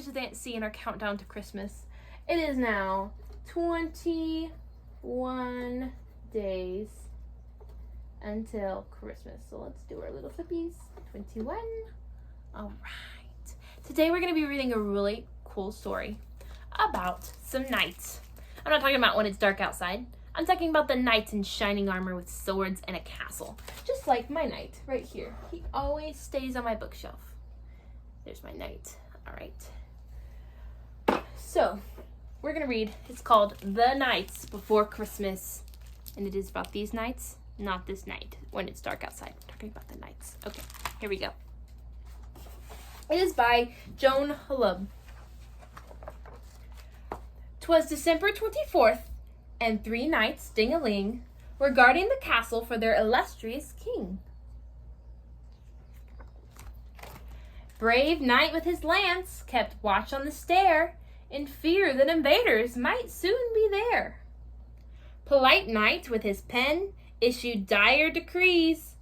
to see in our countdown to Christmas. It is now 21 days until Christmas. So let's do our little flippies. 21. All right. Today we're going to be reading a really cool story about some knights. I'm not talking about when it's dark outside. I'm talking about the knights in shining armor with swords and a castle. Just like my knight right here. He always stays on my bookshelf. There's my knight. All right. So, we're going to read. It's called The Knights Before Christmas. And it is about these knights, not this night when it's dark outside. We're talking about the knights. Okay, here we go. It is by Joan Holub. 'Twas December 24th, and 3 knights, ding-a-ling, were guarding the castle for their illustrious king. Brave knight with his lance kept watch on the stair, in fear that invaders might soon be there. Polite knight with his pen issued dire decrees.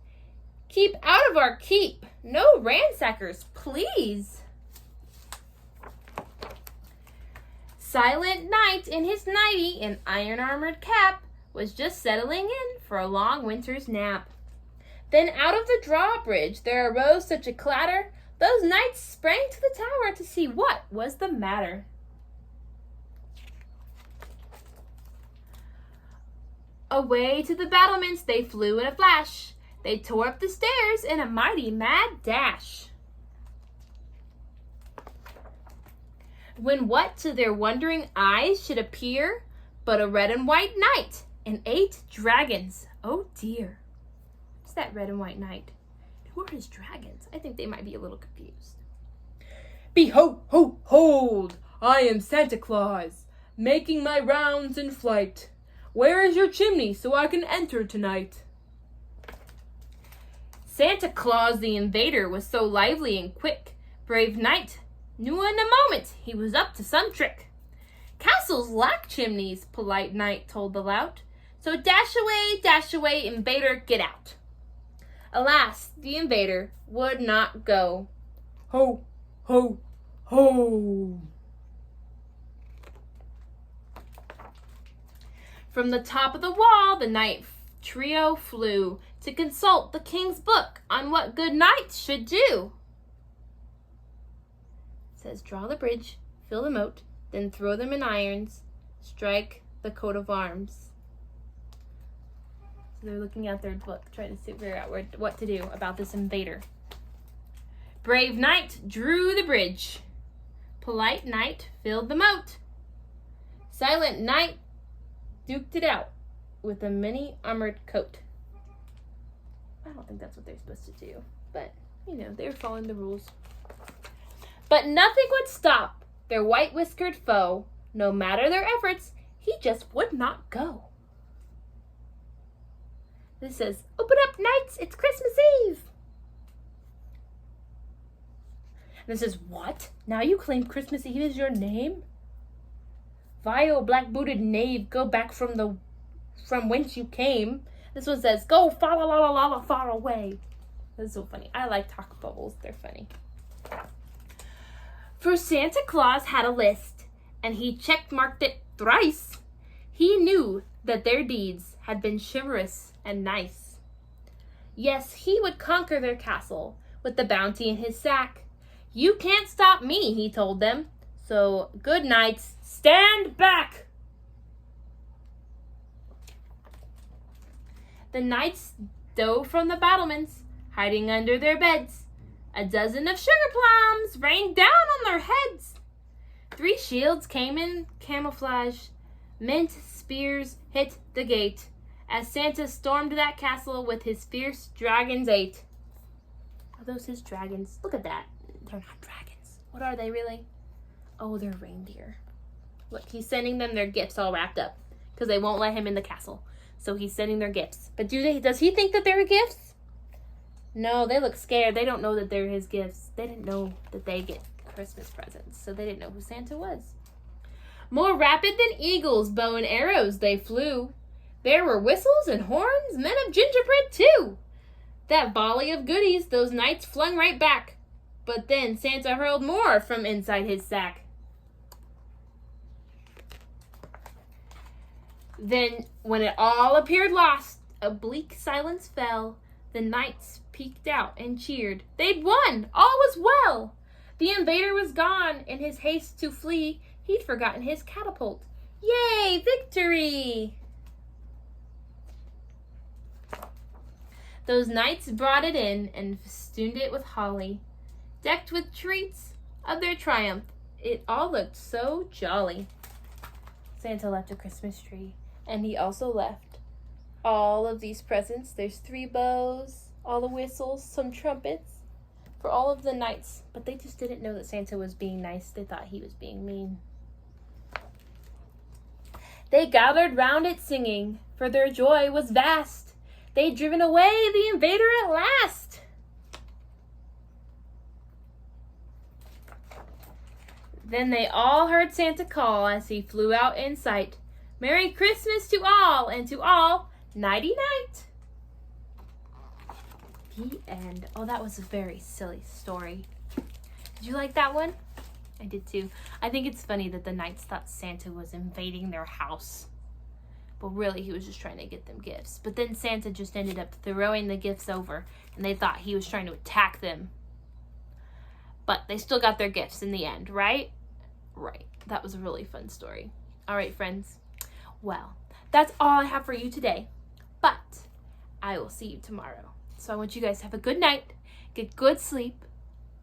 Keep out of our keep, no ransackers, please. Silent knight in his nighty and iron-armored cap was just settling in for a long winter's nap. Then out of the drawbridge there arose such a clatter, those knights sprang to the tower to see what was the matter. Away to the battlements they flew in a flash. They tore up the stairs in a mighty mad dash. When what to their wondering eyes should appear but a red and white knight and 8 dragons. Oh dear. What's that red and white knight? Who are his dragons? I think they might be a little confused. Behold, I am Santa Claus, making my rounds in flight. Where is your chimney so I can enter tonight? Santa Claus the invader was so lively and quick, brave knight knew in a moment he was up to some trick. Castles lack chimneys, polite knight told the lout, so dash away, invader, get out. Alas, the invader would not go. Ho, ho, ho. From the top of the wall, the knight trio flew to consult the king's book on what good knights should do. It says, draw the bridge, fill the moat, then throw them in irons, strike the coat of arms. So they're looking at their book, trying to figure out what to do about this invader. Brave knight drew the bridge. Polite knight filled the moat. Silent knight duked it out with a many armored coat. I don't think that's what they're supposed to do, but, they're following the rules. But nothing would stop their white-whiskered foe. No matter their efforts, he just would not go. This says, open up, knights, it's Christmas Eve. And this says, what? Now you claim Christmas Eve is your name? Vile black-booted knave, go back from whence you came. This one says, go far away. This is so funny. I like talk bubbles. They're funny. For Santa Claus had a list, and he check-marked it thrice. He knew that their deeds had been chivalrous and nice. Yes, he would conquer their castle with the bounty in his sack. You can't stop me, he told them. So, good knights, stand back! The knights dove from the battlements, hiding under their beds. A dozen of sugar plums rained down on their heads. 3 shields came in camouflage. Mint spears hit the gate as Santa stormed that castle with his fierce dragons 8. Are those his dragons? Look at that. They're not dragons. What are they really? Oh, they're reindeer. Look, he's sending them their gifts all wrapped up because they won't let him in the castle. So he's sending their gifts. But does he think that they're gifts? No, they look scared. They don't know that they're his gifts. They didn't know that they get Christmas presents. So they didn't know who Santa was. More rapid than eagles, bow and arrows they flew. There were whistles and horns, men of gingerbread too. That volley of goodies those knights flung right back. But then Santa hurled more from inside his sack. Then, when it all appeared lost, a bleak silence fell. The knights peeked out and cheered. They'd won! All was well! The invader was gone. In his haste to flee, he'd forgotten his catapult. Yay! Victory! Those knights brought it in and festooned it with holly. Decked with treats of their triumph, it all looked so jolly. Santa left a Christmas tree, and he also left all of these presents. There's 3 bows, all the whistles, some trumpets for all of the knights. But they just didn't know that Santa was being nice. They thought he was being mean. They gathered round it singing, for their joy was vast. They'd driven away the invader at last. Then they all heard Santa call as he flew out in sight. Merry Christmas to all, and to all, nighty-night. The end. Oh, that was a very silly story. Did you like that one? I did too. I think it's funny that the knights thought Santa was invading their house. But really, he was just trying to get them gifts. But then Santa just ended up throwing the gifts over, and they thought he was trying to attack them. But they still got their gifts in the end, right? Right. That was a really fun story. All right, friends. Well, that's all I have for you today. But I will see you tomorrow. So I want you guys to have a good night, get good sleep,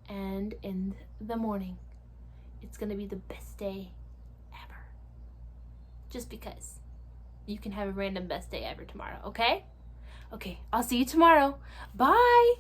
and in the morning, it's going to be the best day ever. Just because. You can have a random best day ever tomorrow, okay? Okay, I'll see you tomorrow. Bye!